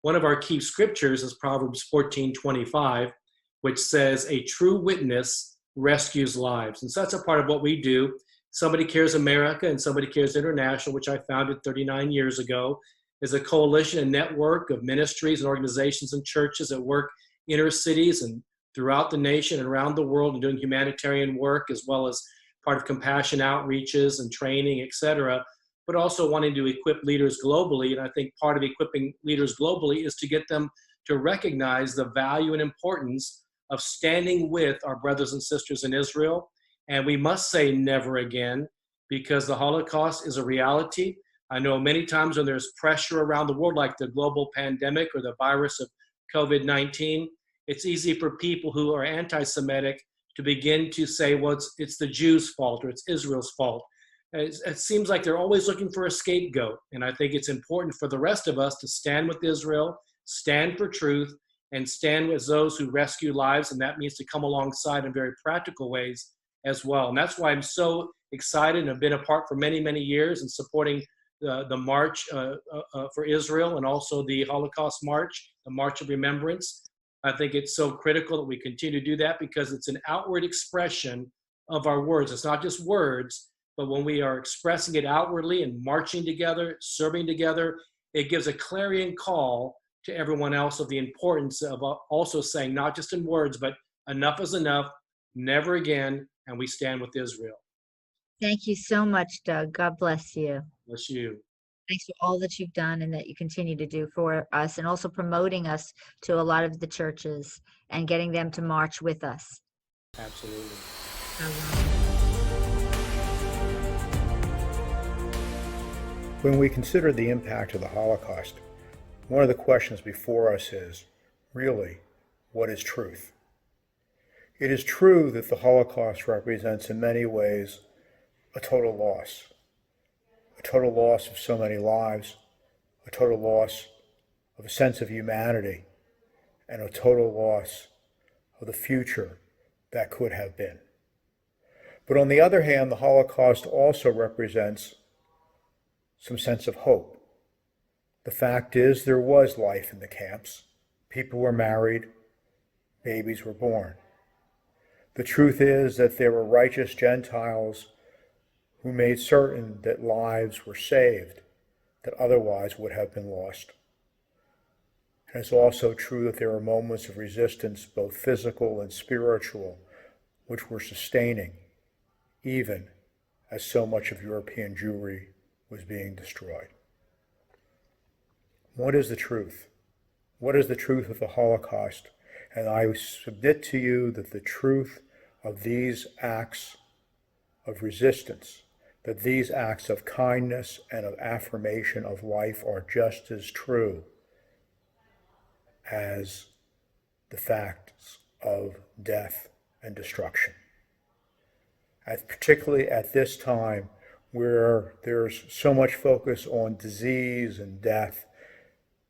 Speaker 20: One of our key scriptures is Proverbs 14:25, which says, "A true witness rescues lives." And so that's a part of what we do. Somebody Cares America and Somebody Cares International, which I founded 39 years ago, is a coalition and network of ministries and organizations and churches that work inner cities and throughout the nation and around the world, and doing humanitarian work, as well as part of compassion outreaches and training, etc., but also wanting to equip leaders globally. And I think part of equipping leaders globally is to get them to recognize the value and importance of standing with our brothers and sisters in Israel. And we must say never again, because the Holocaust is a reality. I know many times when there's pressure around the world, like the global pandemic or the virus of COVID-19, it's easy for people who are anti-Semitic to begin to say, well, it's the Jews' fault or it's Israel's fault. It seems like they're always looking for a scapegoat. And I think it's important for the rest of us to stand with Israel, stand for truth, and stand with those who rescue lives. And that means to come alongside in very practical ways as well. And that's why I'm so excited and have been a part for many, many years in supporting the March for Israel, and also the Holocaust March, the March of Remembrance. I think it's so critical that we continue to do that, because it's an outward expression of our words. It's not just words, but when we are expressing it outwardly and marching together, serving together, it gives a clarion call to everyone else of the importance of also saying, not just in words, but enough is enough, never again, and we stand with Israel.
Speaker 15: Thank you so much, Doug. God bless you.
Speaker 20: Bless you.
Speaker 15: Thanks for all that you've done and that you continue to do for us, and also promoting us to a lot of the churches and getting them to march with us.
Speaker 20: Absolutely.
Speaker 2: When we consider the impact of the Holocaust, one of the questions before us is, really, what is truth? It is true that the Holocaust represents in many ways a total loss of so many lives, a total loss of a sense of humanity, and a total loss of the future that could have been. But on the other hand, the Holocaust also represents some sense of hope. The fact is, there was life in the camps. People were married, babies were born. The truth is that there were righteous Gentiles who made certain that lives were saved that otherwise would have been lost. And it's also true that there were moments of resistance, both physical and spiritual, which were sustaining, even as so much of European Jewry was being destroyed. What is the truth? What is the truth of the Holocaust? And I submit to you that the truth of these acts of resistance, that these acts of kindness and of affirmation of life are just as true as the facts of death and destruction. Particularly at this time where there's so much focus on disease and death,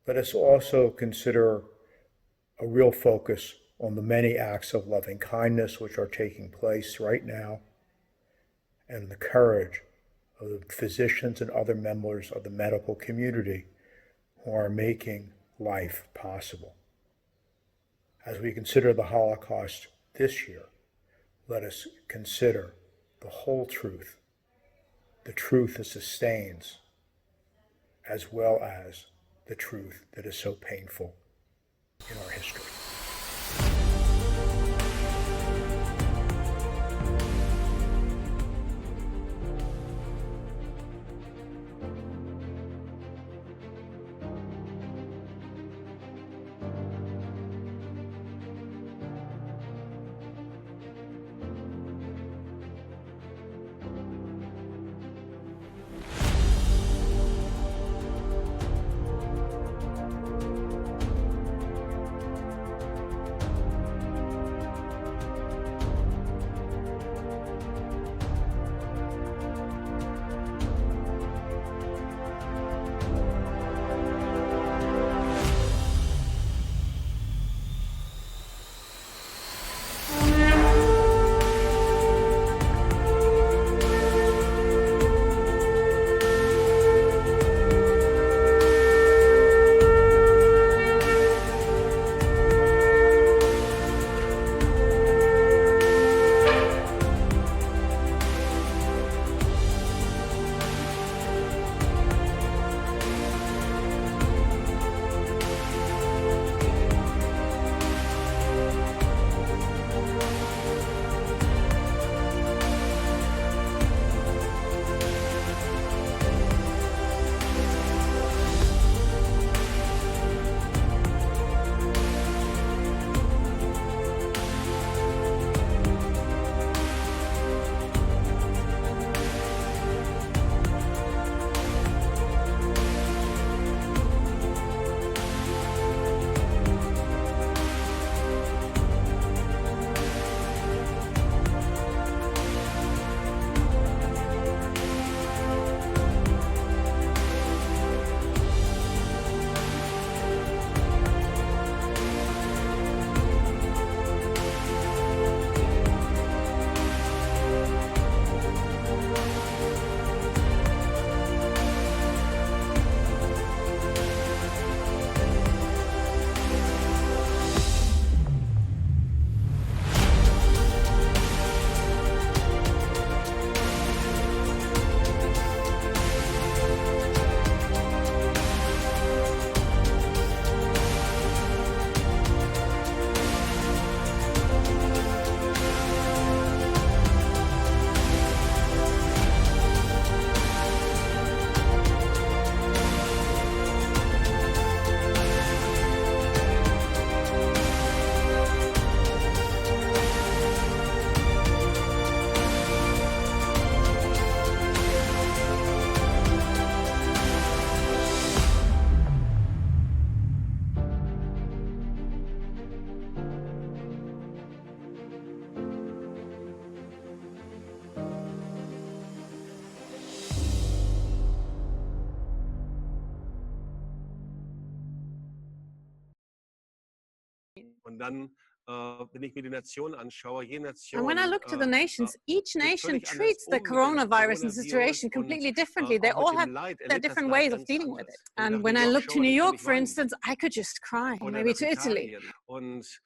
Speaker 2: let us also consider a real focus on the many acts of loving kindness which are taking place right now, and the courage of the physicians and other members of the medical community who are making life possible. As we consider the Holocaust this year, let us consider the whole truth, the truth that sustains, as well as the truth that is so painful in our history.
Speaker 13: Und dann, wenn ich mir die Nationen anschaue, jede
Speaker 14: And when I
Speaker 13: Nation
Speaker 14: look to the nations, each
Speaker 13: geht
Speaker 14: nation
Speaker 13: völlig anders
Speaker 14: treats the
Speaker 13: mit dem
Speaker 14: coronavirus and
Speaker 13: Coronavirus
Speaker 14: situation
Speaker 13: und
Speaker 14: completely differently. They
Speaker 13: auch mit
Speaker 14: all
Speaker 13: dem
Speaker 14: have
Speaker 13: Leid
Speaker 14: their
Speaker 13: erlebt das
Speaker 14: different
Speaker 13: Leid
Speaker 14: ways of
Speaker 13: ganz
Speaker 14: dealing with
Speaker 13: anders.
Speaker 14: it.
Speaker 13: Wenn ich
Speaker 14: And
Speaker 13: nach
Speaker 14: when
Speaker 13: New
Speaker 14: I
Speaker 13: York
Speaker 14: look to
Speaker 13: schaue,
Speaker 14: New
Speaker 13: dann kann
Speaker 14: York,
Speaker 13: ich
Speaker 14: for
Speaker 13: weinen.
Speaker 14: instance, I could just cry, or
Speaker 13: Oder
Speaker 14: maybe
Speaker 13: nach
Speaker 14: to Italy.
Speaker 13: Italien. Und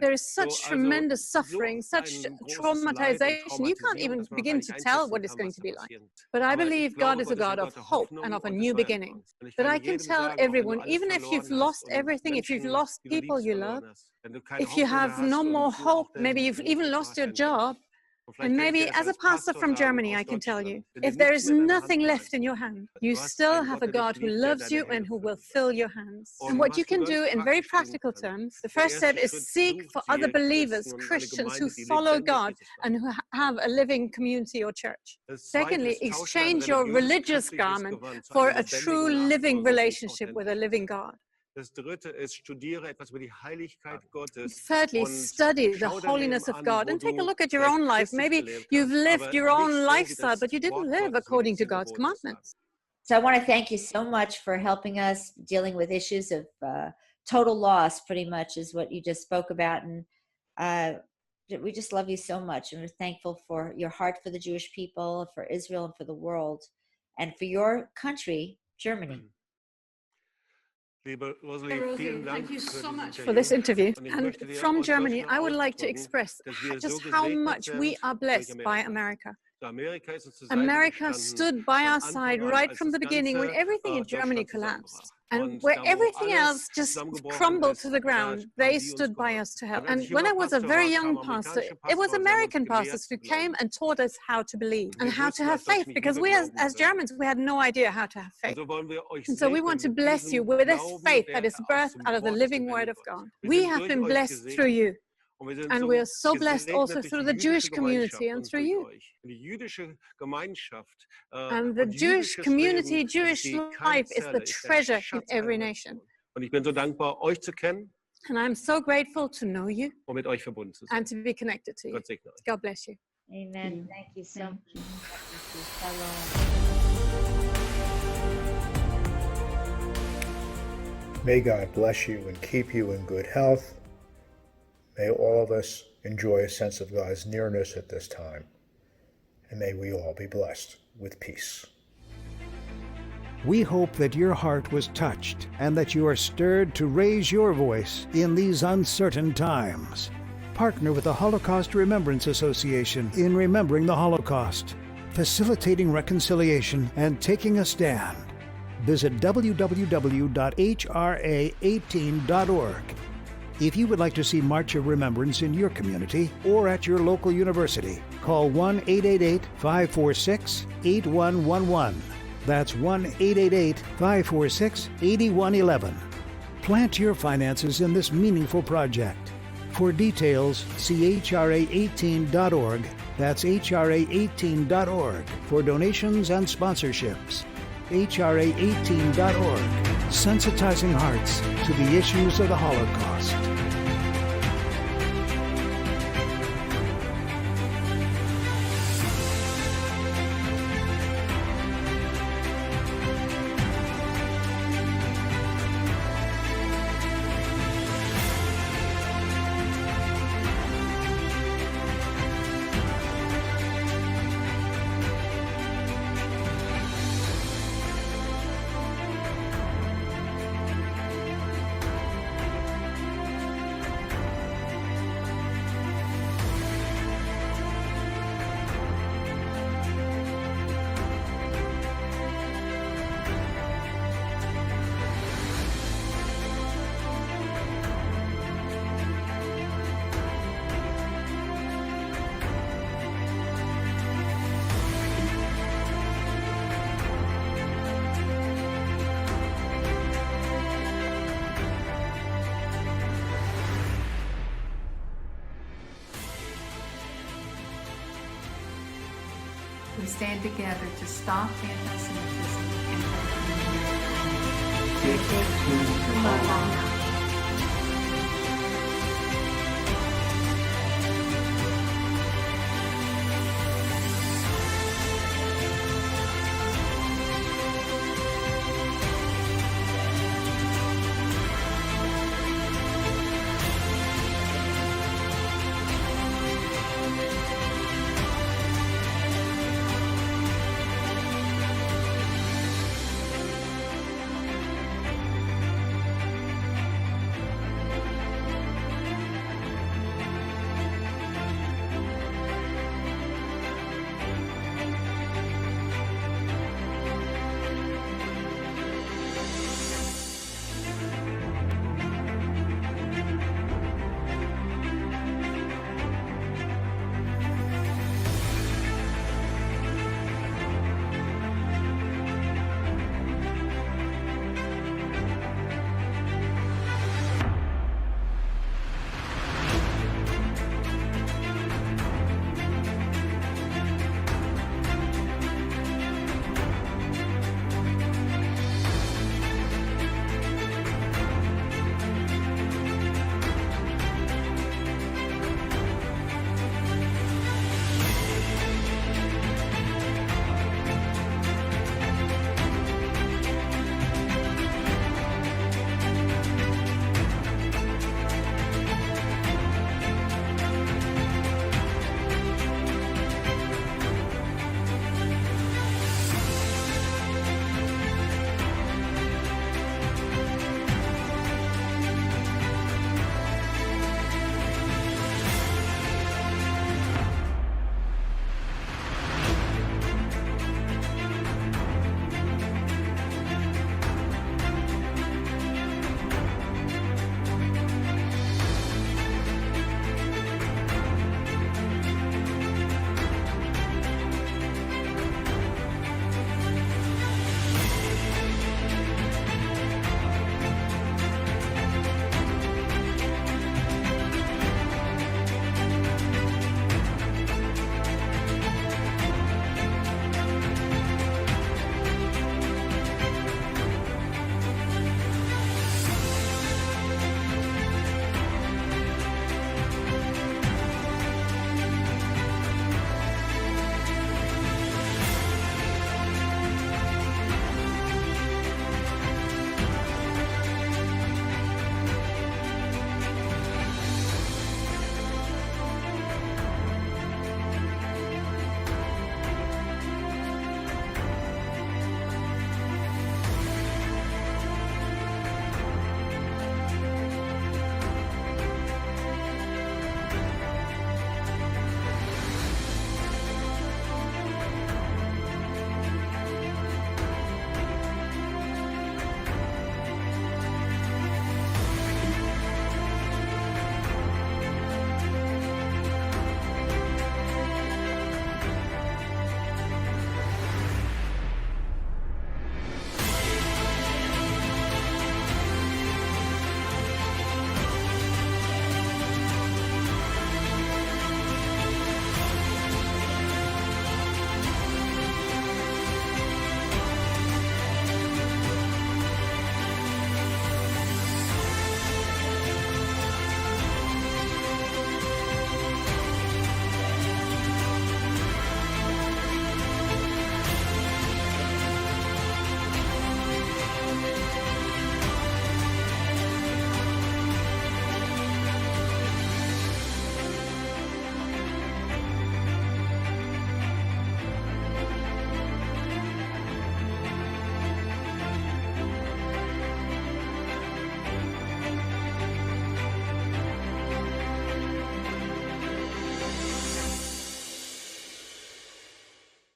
Speaker 14: There is
Speaker 13: so,
Speaker 14: such
Speaker 13: also
Speaker 14: tremendous
Speaker 13: so
Speaker 14: suffering, such
Speaker 13: ein großes Leid und
Speaker 14: traumatization. You can't
Speaker 13: Traumatisierung,
Speaker 14: even
Speaker 13: dass man noch gar
Speaker 14: begin
Speaker 13: nicht
Speaker 14: to tell
Speaker 13: einschätzen
Speaker 14: what it's
Speaker 13: kann,
Speaker 14: going
Speaker 13: was
Speaker 14: to
Speaker 13: da
Speaker 14: be like.
Speaker 13: passiert.
Speaker 14: But I
Speaker 13: Aber ich
Speaker 14: believe God
Speaker 13: glaube,
Speaker 14: is a
Speaker 13: Gott ist ein
Speaker 14: God of
Speaker 13: Gott der
Speaker 14: hope
Speaker 13: Hoffnung
Speaker 14: and of a
Speaker 13: und
Speaker 14: new
Speaker 13: des
Speaker 14: beginning.
Speaker 13: Neuanfangs. Und ich
Speaker 14: That
Speaker 13: kann
Speaker 14: I can
Speaker 13: jedem
Speaker 14: tell
Speaker 13: sagen, auch wenn du
Speaker 14: everyone,
Speaker 13: alles
Speaker 14: even if you've
Speaker 13: verloren hast
Speaker 14: lost
Speaker 13: und
Speaker 14: everything, if you've
Speaker 13: Menschen,
Speaker 14: lost
Speaker 13: die du
Speaker 14: people
Speaker 13: liebst,
Speaker 14: you love,
Speaker 13: verloren hast, wenn du keine
Speaker 14: if you
Speaker 13: Hoffnung mehr
Speaker 14: have no
Speaker 13: hast
Speaker 14: more
Speaker 13: und du auch
Speaker 14: hope, maybe
Speaker 13: deinen
Speaker 14: you've
Speaker 13: Beruf
Speaker 14: even
Speaker 13: nicht
Speaker 14: lost your
Speaker 13: nachgehen kannst.
Speaker 14: job,
Speaker 13: Und
Speaker 14: and
Speaker 13: vielleicht kann ich
Speaker 14: maybe
Speaker 13: dir das
Speaker 14: as a
Speaker 13: als
Speaker 14: pastor
Speaker 13: Pastor
Speaker 14: from
Speaker 13: sagen
Speaker 14: Germany, I
Speaker 13: aus
Speaker 14: can tell you,
Speaker 13: Deutschland, wenn du
Speaker 14: if there
Speaker 13: nichts
Speaker 14: is
Speaker 13: mehr in deiner Hand
Speaker 14: nothing left
Speaker 13: hast,
Speaker 14: in your hand,
Speaker 13: du
Speaker 14: you
Speaker 13: hast
Speaker 14: still
Speaker 13: einen
Speaker 14: have
Speaker 13: Gott,
Speaker 14: a
Speaker 13: der dich
Speaker 14: God who
Speaker 13: liebt, der
Speaker 14: loves
Speaker 13: deine
Speaker 14: you and
Speaker 13: Hände
Speaker 14: who will
Speaker 13: füllen
Speaker 14: fill
Speaker 13: wird.
Speaker 14: your hands. And
Speaker 13: Und
Speaker 14: what
Speaker 13: was
Speaker 14: you
Speaker 13: du
Speaker 14: can
Speaker 13: ganz
Speaker 14: do in very
Speaker 13: praktisch tun
Speaker 14: practical
Speaker 13: kannst,
Speaker 14: terms, the
Speaker 13: der
Speaker 14: first step
Speaker 13: erste
Speaker 14: is
Speaker 13: Schritt,
Speaker 14: seek
Speaker 13: such
Speaker 14: for other
Speaker 13: dir
Speaker 14: believers,
Speaker 13: Christen und eine
Speaker 14: Christians who
Speaker 13: Gemeinde, die
Speaker 14: follow
Speaker 13: lebendig
Speaker 14: God
Speaker 13: Jesus
Speaker 14: and
Speaker 13: verkörpert.
Speaker 14: who have a living community or church.
Speaker 13: Das zweite
Speaker 14: Secondly,
Speaker 13: ist, tausche dein
Speaker 14: exchange your
Speaker 13: religiöses,
Speaker 14: religious
Speaker 13: christliches
Speaker 14: garment
Speaker 13: Gewand zu
Speaker 14: for
Speaker 13: einer
Speaker 14: a true
Speaker 13: lebendigen
Speaker 14: living
Speaker 13: Nachfolge, die
Speaker 14: relationship with a
Speaker 13: authentisch
Speaker 14: living
Speaker 13: ist.
Speaker 14: God.
Speaker 13: Das dritte ist, studiere etwas über die Heiligkeit Gottes
Speaker 14: Thirdly,
Speaker 13: und
Speaker 14: study the
Speaker 13: schau dein Leben
Speaker 14: holiness of
Speaker 13: an,
Speaker 14: God
Speaker 13: wo
Speaker 14: and take a
Speaker 13: du
Speaker 14: look at your
Speaker 13: vielleicht
Speaker 14: own life.
Speaker 13: christlich
Speaker 14: Maybe
Speaker 13: gelebt
Speaker 14: you've
Speaker 13: hast,
Speaker 14: lived
Speaker 13: aber
Speaker 14: your
Speaker 13: nicht
Speaker 14: own
Speaker 13: so, wie
Speaker 14: lifestyle,
Speaker 13: das
Speaker 14: but you didn't
Speaker 13: Wort
Speaker 14: live
Speaker 13: Gottes, wie die
Speaker 14: according to
Speaker 13: Zehn
Speaker 14: God's
Speaker 13: Gebote es sagen.
Speaker 14: commandments.
Speaker 15: So I want to thank you so much for helping us dealing with issues of total loss, pretty much is what you just spoke about. And we just love you so much. And we're thankful for your heart for the Jewish people, for Israel, and for the world, and for your country, Germany.
Speaker 21: Rosalie, thank you so much for this interview. And from Germany, I would like to express just how much we are blessed by America. America stood by our side right from the beginning when everything in Germany collapsed. And where everything else just crumbled to the ground, they stood by us to help. And when I was a very young pastor, it was American pastors who came and taught us how to believe and how to have faith, because we as Germans, we had no idea how to have faith. And so we want to bless you with this faith that is birthed out of the living word of God. We have been blessed through you. And we are so blessed also through the Jewish community and through you. And the Jewish community, Jewish life is the treasure in every nation. And I'm so grateful to know you and to be connected to you. God bless you.
Speaker 15: Amen. Thank you so much.
Speaker 2: May God bless you and keep you in good health. May all of us enjoy a sense of God's nearness at this time. And may we all be blessed with peace. We hope that your heart was touched and that you are stirred to raise your voice in these uncertain times. Partner with the Holocaust Remembrance Association in remembering the Holocaust, facilitating reconciliation and taking a stand. Visit www.hra18.org. If you would like to see March of Remembrance in your community or at your local university, call 1-888-546-8111. That's 1-888-546-8111. Plant your finances in this meaningful project. For details, see hra18.org. That's hra18.org for donations and sponsorships. hra18.org, sensitizing hearts to the issues of the Holocaust.
Speaker 22: We stand together to stop anti-Semitism and